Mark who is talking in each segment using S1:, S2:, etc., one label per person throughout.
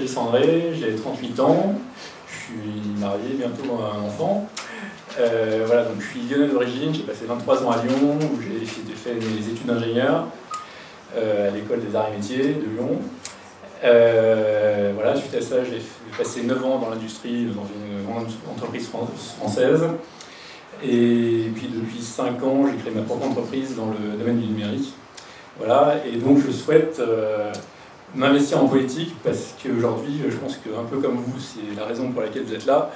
S1: Régis André, j'ai 38 ans, je suis marié, bientôt un enfant. Voilà, donc je suis lyonnais d'origine, j'ai passé 23 ans à Lyon, où j'ai fait mes études d'ingénieur à l'école des arts et métiers de Lyon. Voilà, suite à ça, j'ai passé 9 ans dans l'industrie, dans une grande entreprise française. Et puis depuis 5 ans, j'ai créé ma propre entreprise dans le domaine du numérique. Voilà, et donc je souhaite m'investir en politique parce qu'aujourd'hui, je pense qu'un peu comme vous, c'est la raison pour laquelle vous êtes là,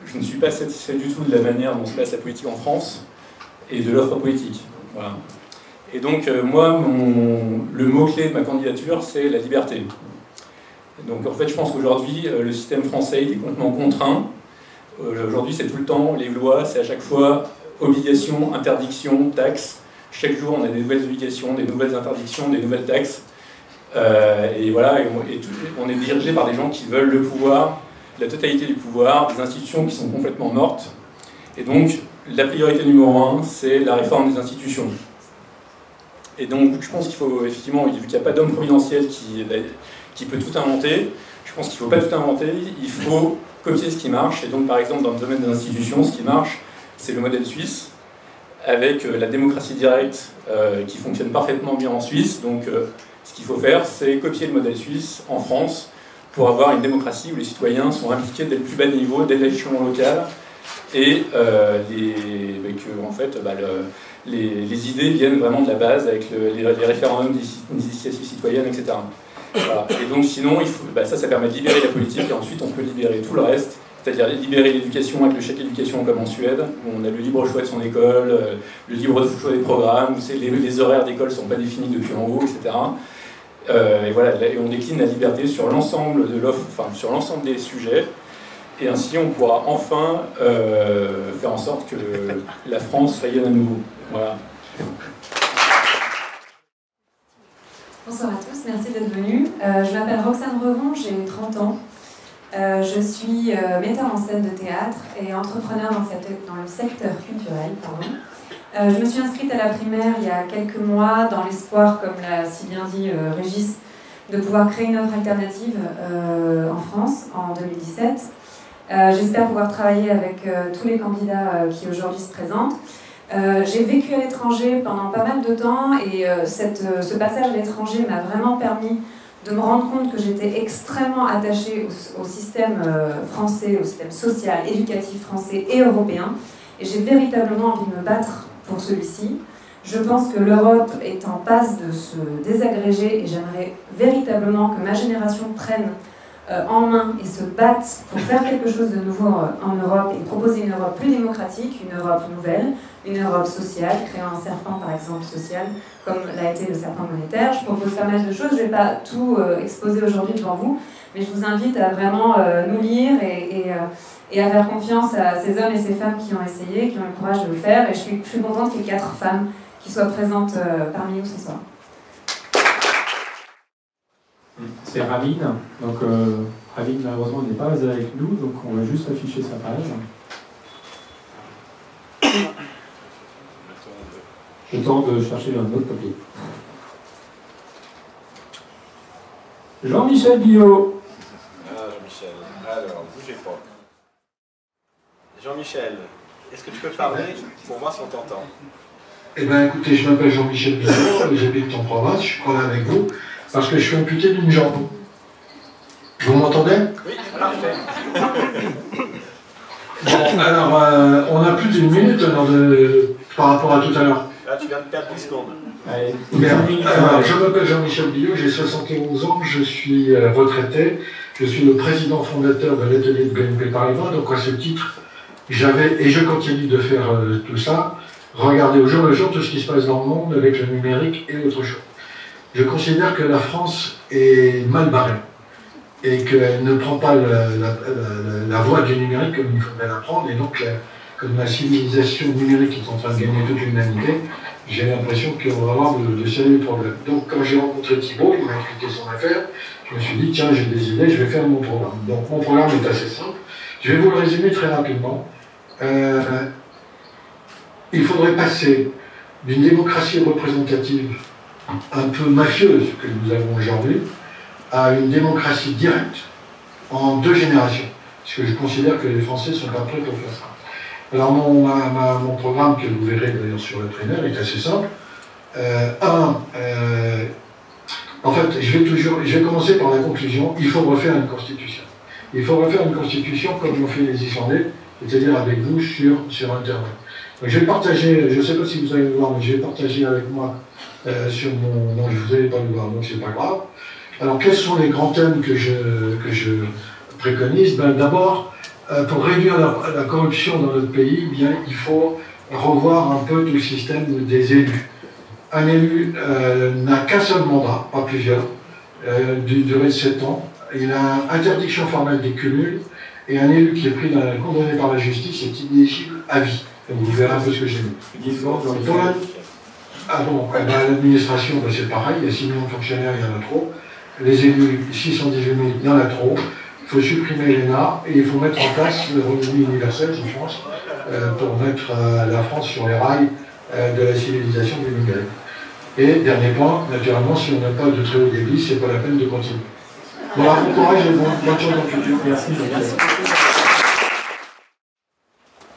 S1: je ne suis pas satisfait du tout de la manière dont se passe la politique en France et de l'offre politique. Voilà. Et donc moi, le mot-clé de ma candidature, c'est la liberté. Donc en fait, je pense qu'aujourd'hui, le système français il est complètement contraint. Aujourd'hui, c'est tout le temps, les lois, c'est à chaque fois obligations, interdictions, taxes. Chaque jour, on a des nouvelles obligations, des nouvelles interdictions, des nouvelles taxes. Et voilà, on est dirigé par des gens qui veulent le pouvoir, la totalité du pouvoir, des institutions qui sont complètement mortes. Et donc, la priorité numéro 1, c'est la réforme des institutions. Et donc, je pense qu'il faut, effectivement, vu qu'il n'y a pas d'homme providentiel qui peut tout inventer, je pense qu'il ne faut pas tout inventer, il faut copier ce qui marche. Et donc, par exemple, dans le domaine des institutions, ce qui marche, c'est le modèle suisse, avec la démocratie directe qui fonctionne parfaitement bien en Suisse. Donc, ce qu'il faut faire, c'est copier le modèle suisse en France pour avoir une démocratie où les citoyens sont impliqués dès le plus bas niveau, dès l'échelon local, et que, en fait, les idées viennent vraiment de la base avec les référendums d'initiative citoyenne, etc. Voilà. Et donc sinon, ça permet de libérer la politique et ensuite on peut libérer tout le reste, c'est-à-dire libérer l'éducation avec le chèque éducation comme en Suède, où on a le libre choix de son école, le libre choix des programmes, où les horaires d'école ne sont pas définis depuis en haut, etc. Et voilà, et on décline la liberté sur l'ensemble de l'offre, enfin sur l'ensemble des sujets, et ainsi on pourra enfin faire en sorte que la France rayonne à nouveau. Voilà.
S2: Bonsoir à tous, merci d'être venus. Je m'appelle Roxane Revon, j'ai 30 ans. Je suis metteur en scène de théâtre et entrepreneur dans le secteur culturel. Je me suis inscrite à la primaire il y a quelques mois dans l'espoir, comme l'a si bien dit Régis, de pouvoir créer une offre alternative en France en 2017. J'espère pouvoir travailler avec tous les candidats qui aujourd'hui se présentent. J'ai vécu à l'étranger pendant pas mal de temps et ce passage à l'étranger m'a vraiment permis de me rendre compte que j'étais extrêmement attachée au système français, au système social, éducatif français et européen. Et j'ai véritablement envie de me battre pour celui-ci. Je pense que l'Europe est en passe de se désagréger et j'aimerais véritablement que ma génération prenne en main et se batte pour faire quelque chose de nouveau en Europe et proposer une Europe plus démocratique, une Europe nouvelle, une Europe sociale, créant un serpent par exemple social, comme l'a été le serpent monétaire. Je propose pas mal de choses, je ne vais pas tout exposer aujourd'hui devant vous, mais je vous invite à vraiment nous lire et à faire confiance à ces hommes et ces femmes qui ont essayé, qui ont eu le courage de le faire, et je suis contente qu'il y ait 4 femmes qui soient présentes parmi nous ce soir.
S3: C'est Ravine, donc Ravine malheureusement n'est pas avec nous, donc on va juste afficher sa page. Le temps de chercher un autre papier. Jean-Michel Billot.
S4: Ah, Jean-Michel. Alors, bougez pas. Jean-Michel, est-ce que tu peux parler pour voir si on t'entend?
S5: Eh bien, écoutez, je m'appelle Jean-Michel Billot, j'habite en province, je suis là avec vous, parce que je suis amputé d'une jambe. Vous m'entendez?
S4: Oui, parfait.
S5: Bon, alors, on a plus d'une minute par rapport à tout à l'heure.
S4: Là, tu viens de perdre 10 secondes.
S3: Allez,
S5: alors, je m'appelle Jean-Michel Billot, j'ai 71 ans, je suis retraité, je suis le président fondateur de l'atelier de BNP Paribas, donc à ce titre, et je continue de faire tout ça, regarder au jour le jour tout ce qui se passe dans le monde avec le numérique et autre chose. Je considère que la France est mal barrée et qu'elle ne prend pas la voie du numérique comme il faudrait la prendre, et donc comme la civilisation numérique est en train de gagner toute l'humanité, j'ai l'impression qu'on va avoir de sérieux problèmes. Donc quand j'ai rencontré Thibault, il m'a expliqué son affaire, je me suis dit tiens, j'ai des idées, je vais faire mon programme. Donc mon programme est assez simple, je vais vous le résumer très rapidement. Il faudrait passer d'une démocratie représentative un peu mafieuse que nous avons aujourd'hui à une démocratie directe, en 2 générations. Parce que je considère que les Français ne sont pas prêts pour faire ça. Alors mon programme, que vous verrez d'ailleurs sur le primaire, est assez simple. En fait, je vais commencer par la conclusion. Il faut refaire une constitution. Il faut refaire une constitution comme l'ont fait les Islandais, c'est-à-dire avec vous sur Internet. Donc, je vais partager, je ne sais pas si vous allez le voir, mais je vais partager avec moi sur mon... Non, vous n'allez pas le voir, donc c'est pas grave. Alors, quels sont les grands thèmes que je préconise? D'abord, pour réduire la corruption dans notre pays, eh bien, il faut revoir un peu tout le système des élus. Un élu n'a qu'un seul mandat, pas plusieurs, d'une durée de 7 ans. Il a interdiction formelle des cumuls, et un élu qui est condamné par la justice est inéligible à vie. Donc, vous verrez un peu ce que j'ai mis. L'administration, c'est pareil, il y a 6 millions de fonctionnaires, il y en a trop. Les élus, 618 000, il y en a trop. Il faut supprimer l'ENA et il faut mettre en place le revenu universel, je pense, pour mettre la France sur les rails de la civilisation du numérique. Et dernier point, naturellement, si on n'a pas de très haut débit, c'est pas la peine de continuer. Voilà, bon courage et bonne chance dans le futur. Merci.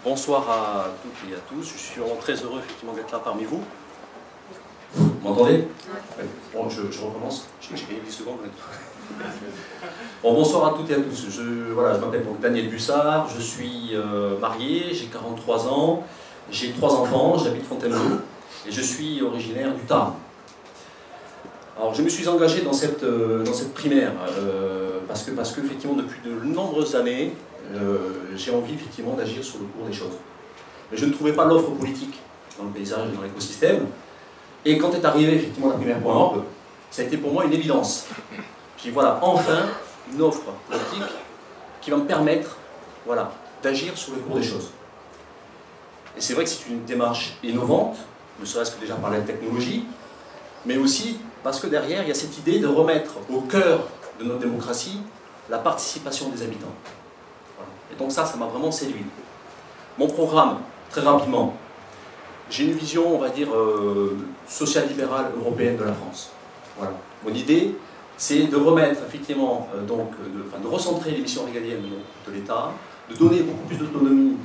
S6: Bonsoir à toutes et à tous. Je suis vraiment très heureux effectivement d'être là parmi vous. Vous m'entendez? Bon, je recommence. J'ai gagné 10 secondes. Bon, bonsoir à toutes et à tous. Je m'appelle donc Daniel Bussard. Je suis marié, j'ai 43 ans, j'ai 3 enfants, j'habite Fontainebleau et je suis originaire du Tarn. Alors, je me suis engagé dans cette primaire parce que effectivement, depuis de nombreuses années, j'ai envie effectivement d'agir sur le cours des choses. Mais je ne trouvais pas l'offre politique dans le paysage et dans l'écosystème. Et quand est arrivée effectivement la primaire.org, ça a été pour moi une évidence. J'ai dit voilà, enfin une offre politique qui va me permettre d'agir sur le cours des choses. Et c'est vrai que c'est une démarche innovante, ne serait-ce que déjà par la technologie, mais aussi parce que derrière, il y a cette idée de remettre au cœur de notre démocratie la participation des habitants. Voilà. Et donc ça m'a vraiment séduit. Mon programme, très rapidement, j'ai une vision, on va dire, social-libérale européenne de la France. Voilà. Mon idée, c'est de remettre, effectivement, de recentrer les missions régaliennes de l'État, de donner beaucoup plus d'autonomie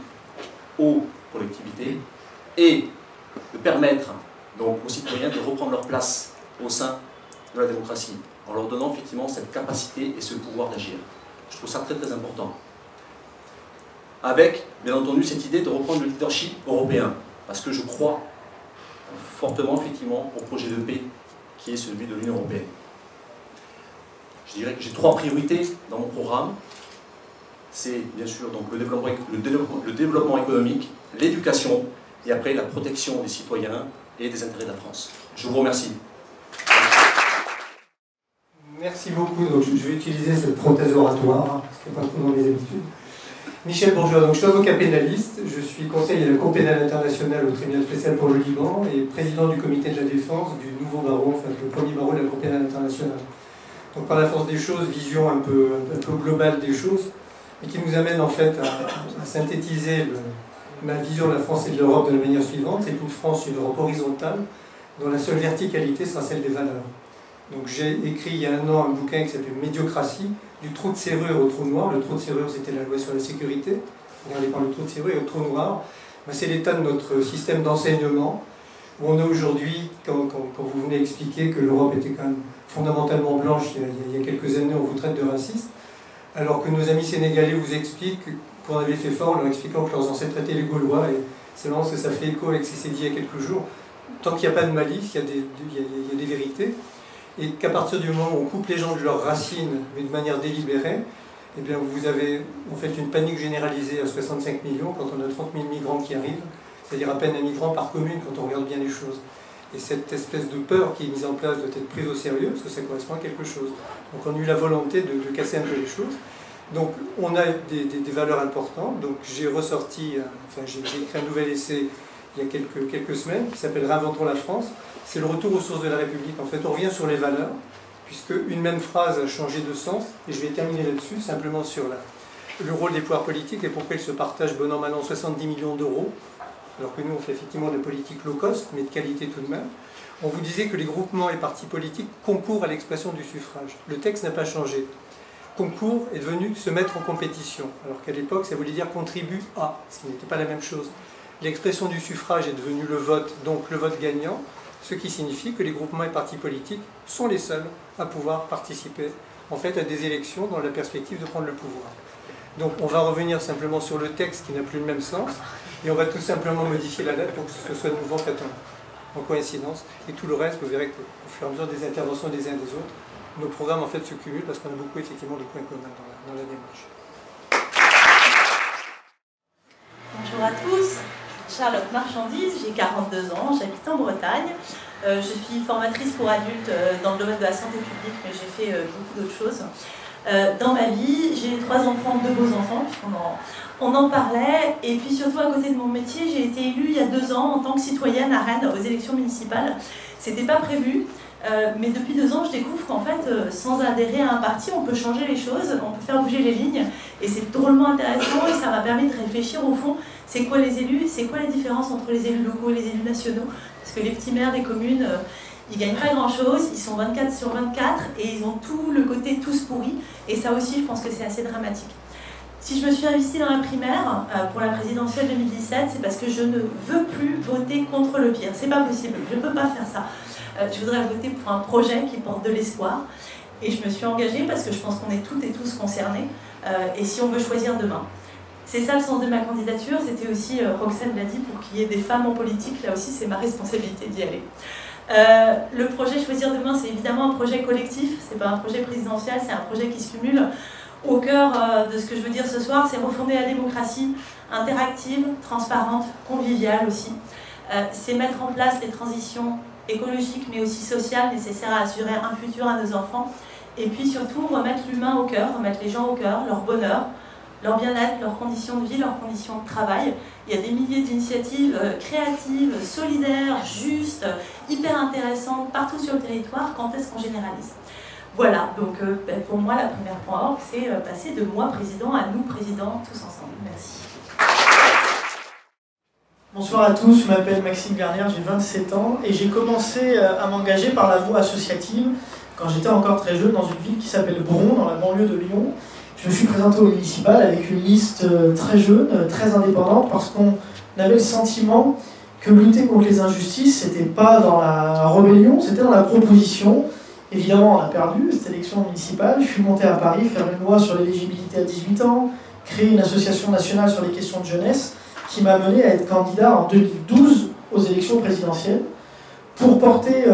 S6: aux collectivités et de permettre donc aux citoyens de reprendre leur place au sein de la démocratie, en leur donnant effectivement cette capacité et ce pouvoir d'agir. Je trouve ça très très important. Avec, bien entendu, cette idée de reprendre le leadership européen, parce que je crois fortement effectivement au projet de paix qui est celui de l'Union européenne. Je dirais que j'ai 3 priorités dans mon programme. C'est bien sûr donc, le développement économique, l'éducation et après la protection des citoyens et des intérêts de la France. Je vous remercie.
S7: Merci beaucoup. Donc, je vais utiliser cette prothèse oratoire, parce qu'il n'y a pas trop dans mes habitudes. Michel Bourgeois, donc, je suis avocat pénaliste, je suis conseiller à la Cour pénale internationale au tribunal spécial pour le Liban et président du comité de la défense du nouveau barreau, enfin le premier barreau de la Cour pénale internationale. Donc par la force des choses, vision un peu globale des choses, et qui nous amène en fait à synthétiser ma vision de la France et de l'Europe de la manière suivante. C'est une France, une Europe horizontale, dont la seule verticalité sera celle des valeurs. Donc j'ai écrit il y a 1 an un bouquin qui s'appelle Médiocratie, du trou de serrure au trou noir. Le trou de serrure, c'était la loi sur la sécurité. Regardez par le trou de serrure et le trou noir. C'est l'état de notre système d'enseignement, où on est aujourd'hui, quand vous venez expliquer que l'Europe était quand même fondamentalement blanche il y a quelques années, on vous traite de raciste, alors que nos amis sénégalais vous expliquent qu'on avait fait fort en leur expliquant que leurs ancêtres étaient les Gaulois, et c'est marrant parce que ça fait écho avec ce qui s'est dit il y a quelques jours. Tant qu'il n'y a pas de malice, il y a des vérités, et qu'à partir du moment où on coupe les gens de leurs racines, mais de manière délibérée, eh bien vous avez en fait une panique généralisée à 65 millions quand on a 30 000 migrants qui arrivent, c'est-à-dire à peine un migrant par commune quand on regarde bien les choses. Et cette espèce de peur qui est mise en place doit être prise au sérieux, parce que ça correspond à quelque chose. Donc on a eu la volonté de casser un peu les choses. Donc on a des valeurs importantes. Donc j'ai ressorti, j'ai écrit un nouvel essai il y a quelques semaines, qui s'appelle « Réinventons la France ». C'est le retour aux sources de la République. En fait, on revient sur les valeurs, puisque une même phrase a changé de sens, et je vais terminer là-dessus, simplement sur le rôle des pouvoirs politiques et pourquoi ils se partagent bon an, mal an 70 millions d'euros, alors que nous, on fait effectivement de la politique low cost, mais de qualité tout de même. On vous disait que les groupements et partis politiques concourent à l'expression du suffrage. Le texte n'a pas changé. concours est devenu se mettre en compétition, alors qu'à l'époque ça voulait dire contribue à, ce qui n'était pas la même chose. L'expression du suffrage est devenue le vote, donc le vote gagnant, ce qui signifie que les groupements et partis politiques sont les seuls à pouvoir participer en fait à des élections dans la perspective de prendre le pouvoir. Donc on va revenir simplement sur le texte qui n'a plus le même sens, et on va tout simplement modifier la date pour que ce soit de nouveau fait en coïncidence, et tout le reste, vous verrez qu'au fur et à mesure des interventions des uns et des autres, nos programmes en fait se cumulent parce qu'on a beaucoup effectivement de points communs dans la démarche.
S8: Bonjour à tous, Charlotte Marchandise, j'ai 42 ans, j'habite en Bretagne. Je suis formatrice pour adultes dans le domaine de la santé publique, mais j'ai fait beaucoup d'autres choses. Dans ma vie, j'ai 3 enfants, 2 beaux enfants, puisqu'on en parlait, et puis surtout à côté de mon métier, j'ai été élue il y a 2 ans en tant que citoyenne à Rennes aux élections municipales. C'était pas prévu, mais depuis 2 ans, je découvre qu'en fait, sans adhérer à un parti, on peut changer les choses, on peut faire bouger les lignes, et c'est drôlement intéressant, et ça m'a permis de réfléchir au fond, c'est quoi les élus, c'est quoi la différence entre les élus locaux et les élus nationaux, parce que les petits maires des communes, ils gagnent pas grand-chose, ils sont 24 sur 24, et ils ont tout le côté tous pourris, et ça aussi, je pense que c'est assez dramatique. Si je me suis investie dans la primaire pour la présidentielle 2017, c'est parce que je ne veux plus voter contre le pire. C'est pas possible, je ne peux pas faire ça. Je voudrais voter pour un projet qui porte de l'espoir. Et je me suis engagée parce que je pense qu'on est toutes et tous concernés. Et si on veut choisir demain. C'est ça le sens de ma candidature. C'était aussi, Roxane l'a dit, pour qu'il y ait des femmes en politique. Là aussi, c'est ma responsabilité d'y aller. Le projet Choisir demain, c'est évidemment un projet collectif. C'est pas un projet présidentiel, c'est un projet qui se cumule. Au cœur de ce que je veux dire ce soir, c'est refonder la démocratie interactive, transparente, conviviale aussi. C'est mettre en place les transitions écologiques mais aussi sociales nécessaires à assurer un futur à nos enfants. Et puis surtout, remettre l'humain au cœur, remettre les gens au cœur, leur bonheur, leur bien-être, leurs conditions de vie, leurs conditions de travail. Il y a des milliers d'initiatives créatives, solidaires, justes, hyper intéressantes partout sur le territoire. Quand est-ce qu'on généralise ? Voilà, donc pour moi, la première point, c'est passer de moi président à nous présidents tous ensemble. Merci.
S9: Bonsoir à tous, je m'appelle Maxime Garnier, j'ai 27 ans et j'ai commencé à m'engager par la voie associative quand j'étais encore très jeune dans une ville qui s'appelle Bron, dans la banlieue de Lyon. Je me suis présenté au municipal avec une liste très jeune, très indépendante, parce qu'on avait le sentiment que lutter contre les injustices, c'était pas dans la rébellion, c'était dans la proposition. Évidemment, on a perdu cette élection municipale. Je suis monté à Paris faire une loi sur l'éligibilité à 18 ans, créer une association nationale sur les questions de jeunesse, qui m'a mené à être candidat en 2012 aux élections présidentielles, pour porter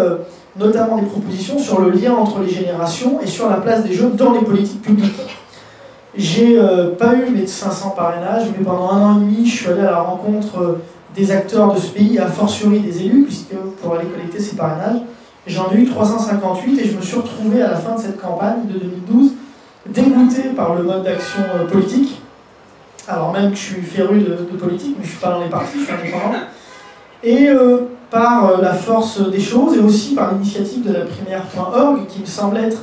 S9: notamment des propositions sur le lien entre les générations et sur la place des jeunes dans les politiques publiques. J'ai pas eu mes 500 parrainages, mais pendant 1 an et demi, je suis allé à la rencontre des acteurs de ce pays, a fortiori des élus, puisque pour aller collecter ces parrainages, j'en ai eu 358 et je me suis retrouvé à la fin de cette campagne de 2012 dégoûté par le mode d'action politique, alors même que je suis féru de politique, mais je ne suis pas dans les partis, je suis indépendant, et par la force des choses et aussi par l'initiative de la primaire.org qui me semble être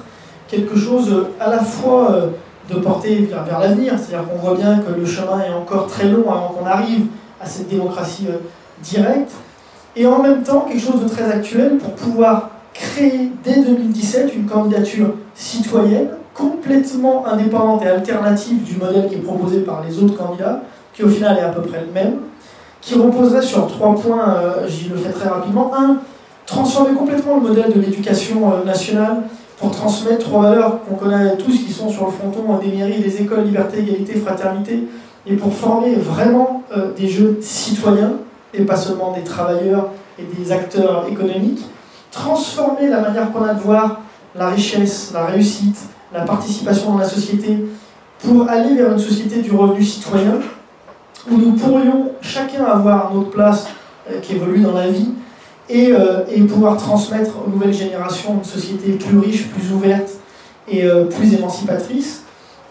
S9: quelque chose à la fois de porter vers l'avenir, c'est-à-dire qu'on voit bien que le chemin est encore très long avant qu'on arrive à cette démocratie directe, et en même temps quelque chose de très actuel pour pouvoir créer dès 2017 une candidature citoyenne complètement indépendante et alternative du modèle qui est proposé par les autres candidats, qui au final est à peu près le même, qui reposerait sur 3 points, j'y le fais très rapidement. 1, transformer complètement le modèle de l'éducation nationale pour transmettre 3 valeurs qu'on connaît tous, qui sont sur le fronton des mairies, des écoles, liberté, égalité, fraternité, et pour former vraiment des jeunes citoyens, et pas seulement des travailleurs et des acteurs économiques. Transformer la manière qu'on a de voir la richesse, la réussite, la participation dans la société, pour aller vers une société du revenu citoyen, où nous pourrions chacun avoir notre place qui évolue dans la vie, et pouvoir transmettre aux nouvelles générations une société plus riche, plus ouverte et plus émancipatrice.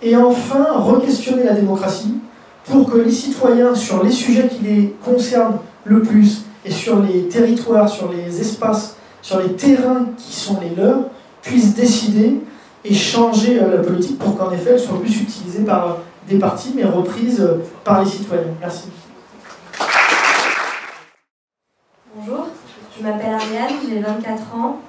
S9: Et enfin, re-questionner la démocratie, pour que les citoyens, sur les sujets qui les concernent le plus, et sur les territoires, sur les espaces, sur les terrains qui sont les leurs, puissent décider et changer la politique pour qu'en effet elle soit plus utilisée par des partis, mais reprise par les citoyens. Merci.
S10: Bonjour, je m'appelle Ariane, j'ai 24 ans.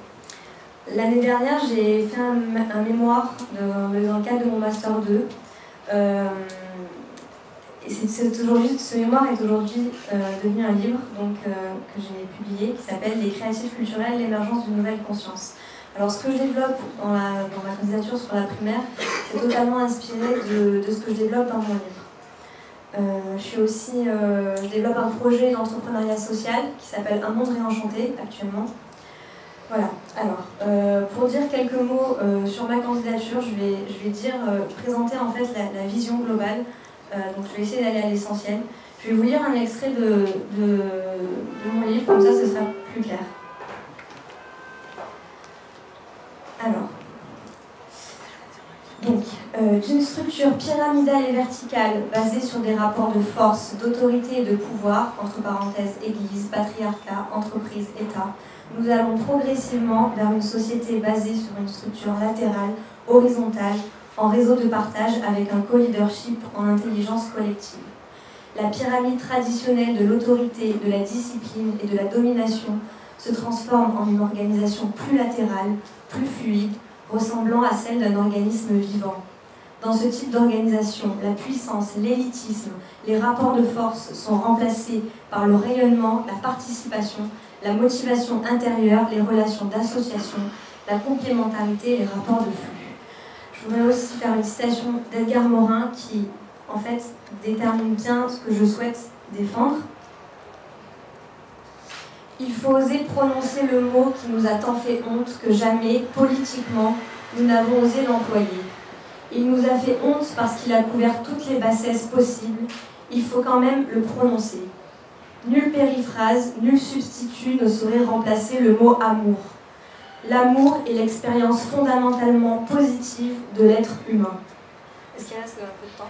S10: L'année dernière, j'ai fait un mémoire dans le cadre de mon Master 2. Et ce mémoire est aujourd'hui devenu un livre que j'ai publié qui s'appelle « Les créatifs culturels, l'émergence d'une nouvelle conscience ». Alors ce que je développe dans ma candidature sur la primaire, c'est totalement inspiré de ce que je développe dans mon livre. Je développe un projet d'entrepreneuriat social qui s'appelle « Un monde réenchanté » actuellement. Voilà, alors, pour dire quelques mots sur ma candidature, je vais présenter en fait la vision globale. Donc je vais essayer d'aller à l'essentiel. Je vais vous lire un extrait de mon livre, comme ça ce sera plus clair. Alors, donc, d'une structure pyramidale et verticale basée sur des rapports de force, d'autorité et de pouvoir, entre parenthèses Église, patriarcat, entreprise, État, nous allons progressivement vers une société basée sur une structure latérale, horizontale, en réseau de partage avec un co-leadership en intelligence collective. La pyramide traditionnelle de l'autorité, de la discipline et de la domination se transforme en une organisation plus latérale, plus fluide, ressemblant à celle d'un organisme vivant. Dans ce type d'organisation, la puissance, l'élitisme, les rapports de force sont remplacés par le rayonnement, la participation, la motivation intérieure, les relations d'association, la complémentarité et les rapports de flux. Je voudrais aussi faire une citation d'Edgar Morin qui, en fait, détermine bien ce que je souhaite défendre. Il faut oser prononcer le mot qui nous a tant fait honte que jamais, politiquement, nous n'avons osé l'employer. Il nous a fait honte parce qu'il a couvert toutes les bassesses possibles. Il faut quand même le prononcer. Nulle périphrase, nul substitut ne saurait remplacer le mot amour. L'amour est l'expérience fondamentalement positive de l'être humain. Est-ce qu'il reste un peu de temps ?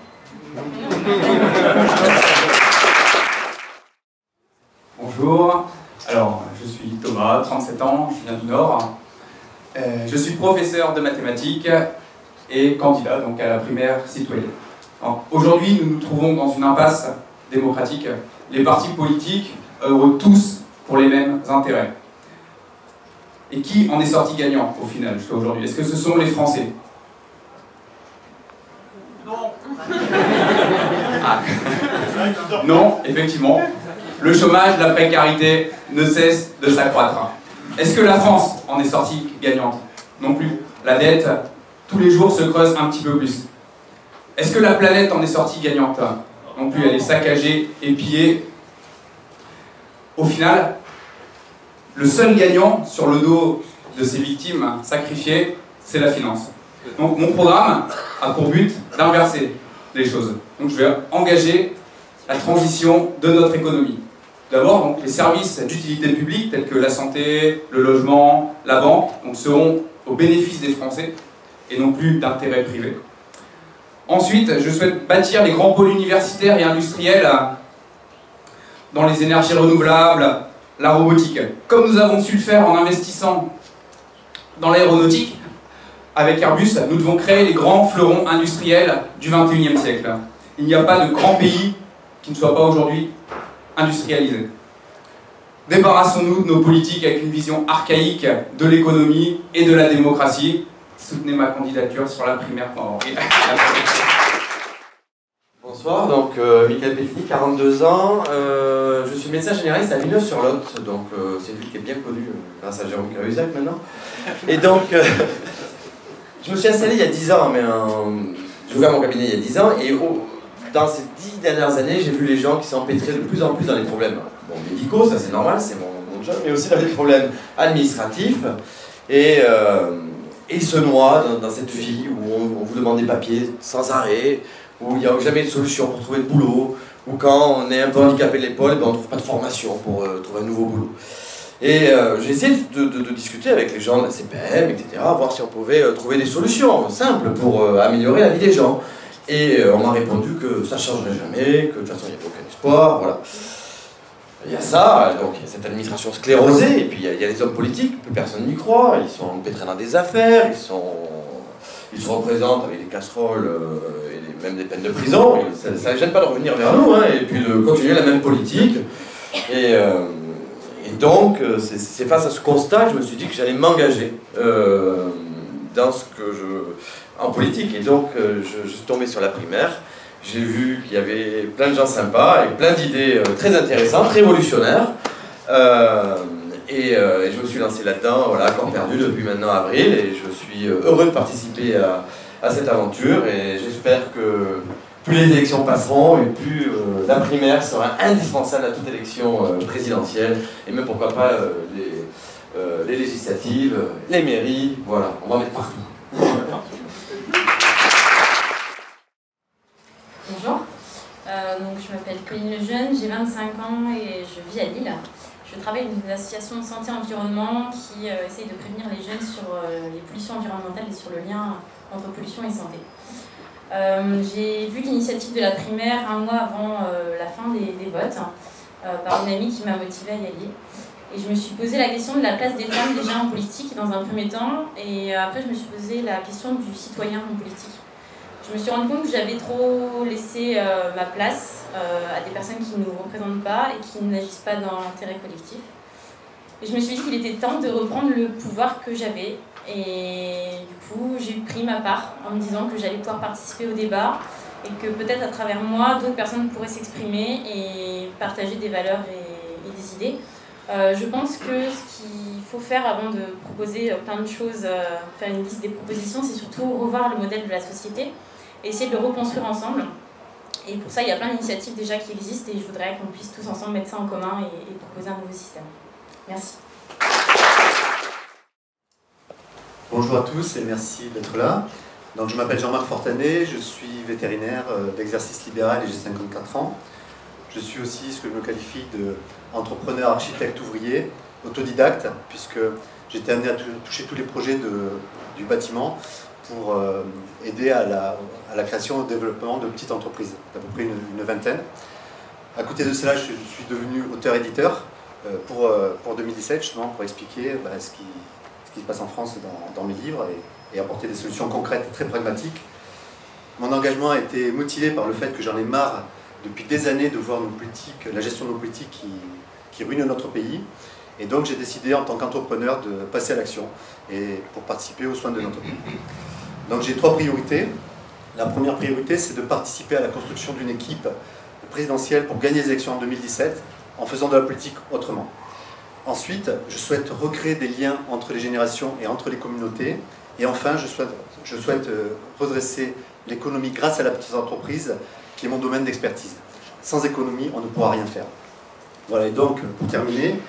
S11: Bonjour, alors je suis Thomas, 37 ans, je viens du Nord. Je suis professeur de mathématiques et candidat donc à la primaire citoyenne. Aujourd'hui, nous nous trouvons dans une impasse démocratique. Les partis politiques œuvrent tous pour les mêmes intérêts. Et qui en est sorti gagnant au final jusqu'à aujourd'hui? Est-ce que ce sont les Français?
S4: Non.
S11: Ah. Non, effectivement. Le chômage, la précarité ne cessent de s'accroître. Est-ce que la France en est sortie gagnante? Non plus. La dette, tous les jours, se creuse un petit peu plus. Est-ce que la planète en est sortie gagnante? Non plus, elle est saccagée et pillée. Au final, le seul gagnant sur le dos de ces victimes sacrifiées, c'est la finance. Donc mon programme a pour but d'inverser les choses. Donc je vais engager la transition de notre économie. D'abord, donc, les services d'utilité publique tels que la santé, le logement, la banque donc, seront au bénéfice des Français et non plus d'intérêts privés. Ensuite, je souhaite bâtir les grands pôles universitaires et industriels dans les énergies renouvelables, la robotique. Comme nous avons su le faire en investissant dans l'aéronautique, avec Airbus, nous devons créer les grands fleurons industriels du XXIe siècle. Il n'y a pas de grand pays qui ne soit pas aujourd'hui industrialisé. Débarrassons-nous de nos politiques avec une vision archaïque de l'économie et de la démocratie. Soutenez ma candidature sur la primaire.
S12: Bonsoir, donc Michael Péfini, 42 ans. Je suis médecin généraliste à Villeneuve-sur-Lot, donc c'est une ville qui est bien connue grâce à Jérôme Cahuzac maintenant. Et donc, je me suis installé il y a 10 ans, mais j'ai ouvert mon cabinet il y a 10 ans, et dans ces 10 dernières années, j'ai vu les gens qui s'empêtraient de plus en plus dans les problèmes médicaux, ça c'est normal, c'est mon job, mais aussi dans les problèmes administratifs, et ils se noient dans cette vie où on vous demande des papiers sans arrêt, où il n'y a jamais de solution pour trouver de boulot, ou quand on est un peu handicapé de l'épaule, on ne trouve pas de formation pour trouver un nouveau boulot. Et j'ai essayé de discuter avec les gens de la CPM, etc., voir si on pouvait trouver des solutions simples pour améliorer la vie des gens. Et on m'a répondu que ça ne changerait jamais, que de toute façon il n'y avait aucun espoir, voilà. Il y a ça, donc il y a cette administration sclérosée, et puis il y a les hommes politiques, plus personne n'y croit, ils sont empêtrés dans des affaires, ils se représentent avec des casseroles et même des peines de prison, et ça ne gêne pas de revenir vers nous, hein, et puis de continuer la même politique. Et donc, c'est face à ce constat que je me suis dit que j'allais m'engager dans en politique. Et donc, je suis tombé sur la primaire. J'ai vu qu'il y avait plein de gens sympas et plein d'idées très intéressantes, révolutionnaires. Et je me suis lancé là-dedans, voilà, corps perdu depuis maintenant avril. Et je suis heureux de participer à cette aventure. Et j'espère que plus les élections passeront et plus la primaire sera indispensable à toute élection présidentielle. Et même pourquoi pas les législatives, les mairies, voilà, on va en mettre partout.
S13: Bonjour, donc je m'appelle Colline Lejeune, j'ai 25 ans et je vis à Lille. Je travaille dans une association de santé environnement qui essaye de prévenir les jeunes sur les pollutions environnementales et sur le lien entre pollution et santé. J'ai vu l'initiative de la primaire un mois avant la fin des votes par une amie qui m'a motivée à y aller. Et je me suis posé la question de la place des femmes déjà en politique dans un premier temps, et après je me suis posé la question du citoyen en politique. Je me suis rendu compte que j'avais trop laissé ma place à des personnes qui ne nous représentent pas et qui n'agissent pas dans l'intérêt collectif. Et je me suis dit qu'il était temps de reprendre le pouvoir que j'avais. Et du coup, j'ai pris ma part en me disant que j'allais pouvoir participer au débat et que peut-être à travers moi, d'autres personnes pourraient s'exprimer et partager des valeurs et des idées. Je pense que ce qu'il faut faire avant de proposer plein de choses, faire une liste des propositions, c'est surtout revoir le modèle de la société et essayer de le reconstruire ensemble. Et pour ça, il y a plein d'initiatives déjà qui existent et je voudrais qu'on puisse tous ensemble mettre ça en commun et proposer un nouveau système. Merci.
S14: Bonjour à tous et merci d'être là. Donc, je m'appelle Jean-Marc Fortanet, je suis vétérinaire d'exercice libéral et j'ai 54 ans. Je suis aussi ce que je me qualifie d'entrepreneur, architecte, ouvrier, autodidacte, puisque j'étais amené à toucher tous les projets du bâtiment pour aider à la création et au développement de petites entreprises, d'à peu près une vingtaine. À côté de cela, je suis devenu auteur-éditeur pour 2017, justement, pour expliquer ce qui se passe en France dans mes livres et apporter des solutions concrètes et très pragmatiques. Mon engagement a été motivé par le fait que j'en ai marre depuis des années de voir la gestion de nos politiques qui ruine notre pays. Et donc j'ai décidé en tant qu'entrepreneur de passer à l'action et pour participer aux soins de notre pays. Donc j'ai 3 priorités. La première priorité, c'est de participer à la construction d'une équipe présidentielle pour gagner les élections en 2017 en faisant de la politique autrement. Ensuite, je souhaite recréer des liens entre les générations et entre les communautés. Et enfin, je souhaite redresser l'économie grâce à la petite entreprise, qui est mon domaine d'expertise. Sans économie, on ne pourra rien faire. Voilà, et donc, pour terminer,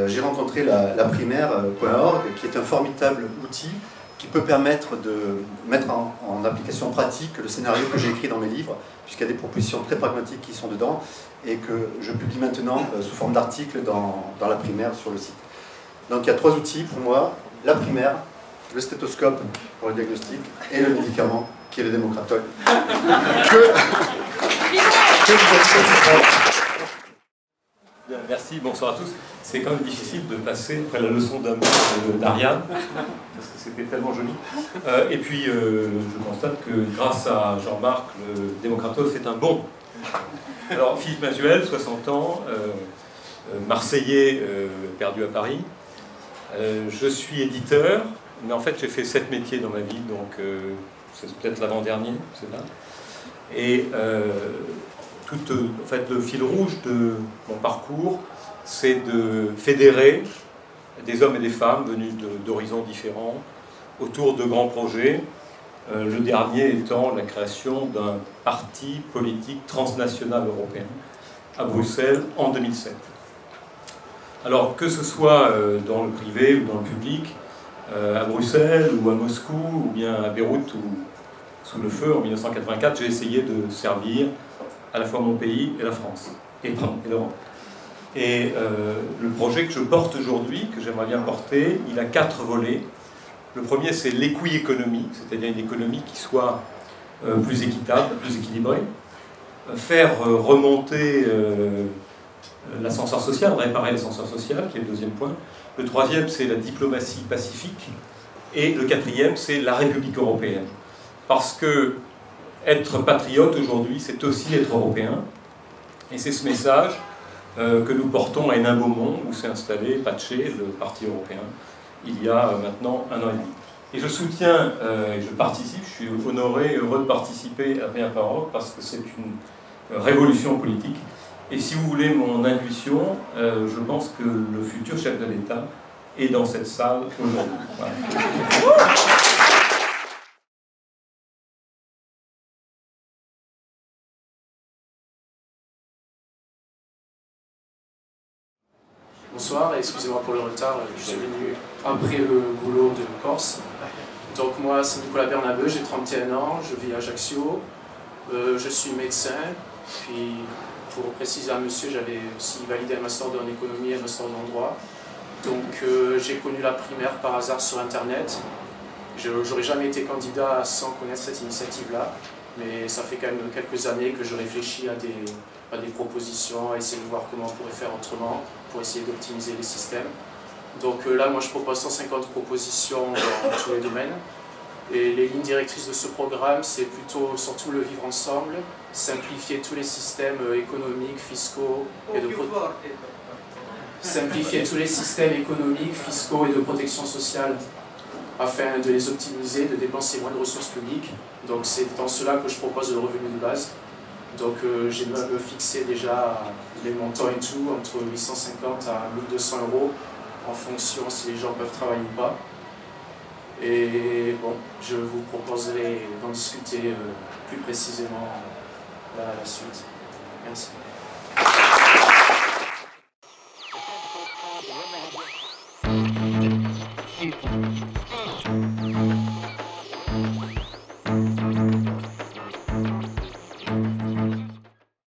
S14: j'ai rencontré la primaire.org, qui est un formidable outil qui peut permettre de mettre en application pratique le scénario que j'ai écrit dans mes livres, puisqu'il y a des propositions très pragmatiques qui sont dedans, et que je publie maintenant sous forme d'articles dans la primaire sur le site. Donc il y a 3 outils pour moi, la primaire, le stéthoscope pour le diagnostic, et le médicament, qui est le démocratol.
S15: Merci, bonsoir à tous. C'est quand même difficile de passer après la leçon d'amour d'Ariane, parce que c'était tellement joli. Et puis, je constate que grâce à Jean-Marc, le démocratol, c'est un bon. Alors, Philippe Mazuel, 60 ans, Marseillais, perdu à Paris. Je suis éditeur, mais en fait, j'ai fait 7 métiers dans ma vie, donc c'est peut-être l'avant-dernier, c'est là. Et en fait, le fil rouge de mon parcours, c'est de fédérer des hommes et des femmes venus d'horizons différents autour de grands projets, le dernier étant la création d'un parti politique transnational européen à Bruxelles en 2007. Alors que ce soit dans le privé ou dans le public, à Bruxelles ou à Moscou ou bien à Beyrouth ou sous le feu en 1984, j'ai essayé de servir à la fois mon pays et la France, et l'Europe. Et le projet que je porte aujourd'hui, que j'aimerais bien porter, il a 4 volets. Le premier, c'est l'équi-économie, c'est-à-dire une économie qui soit plus équitable, plus équilibrée. Faire remonter l'ascenseur social, réparer l'ascenseur social, qui est le deuxième point. Le troisième, c'est la diplomatie pacifique. Et le quatrième, c'est la République européenne. Parce que être patriote aujourd'hui, c'est aussi être européen. Et c'est ce message que nous portons à Hénin-Beaumont, où s'est installé Patché, le Parti européen, il y a maintenant 1 an et demi. Et je soutiens, et je participe, je suis honoré et heureux de participer à Rien Paroc parce que c'est une révolution politique. Et si vous voulez mon intuition, je pense que le futur chef de l'État est dans cette salle aujourd'hui. Voilà.
S16: Bonsoir, excusez-moi pour le retard, je suis venu après le boulot de Corse. Donc moi c'est Nicolas Bernabeu, j'ai 31 ans, je vis à Ajaccio, je suis médecin, puis pour préciser à monsieur, j'avais aussi validé un master en économie et un master en droit. Donc j'ai connu la primaire par hasard sur internet. J'aurais jamais été candidat sans connaître cette initiative-là, mais ça fait quand même quelques années que je réfléchis à des propositions, à essayer de voir comment on pourrait faire autrement pour essayer d'optimiser les systèmes. Donc là, moi je propose 150 propositions dans tous les domaines. Et les lignes directrices de ce programme, c'est plutôt surtout le vivre ensemble, simplifier tous les systèmes économiques, fiscaux et de protection sociale afin de les optimiser, de dépenser moins de ressources publiques. Donc c'est dans cela que je propose le revenu de base. Donc j'ai me fixé déjà les montants et tout, entre 850 à 1200 € en fonction si les gens peuvent travailler ou pas. Et bon, je vous proposerai d'en discuter plus précisément à la suite. Merci.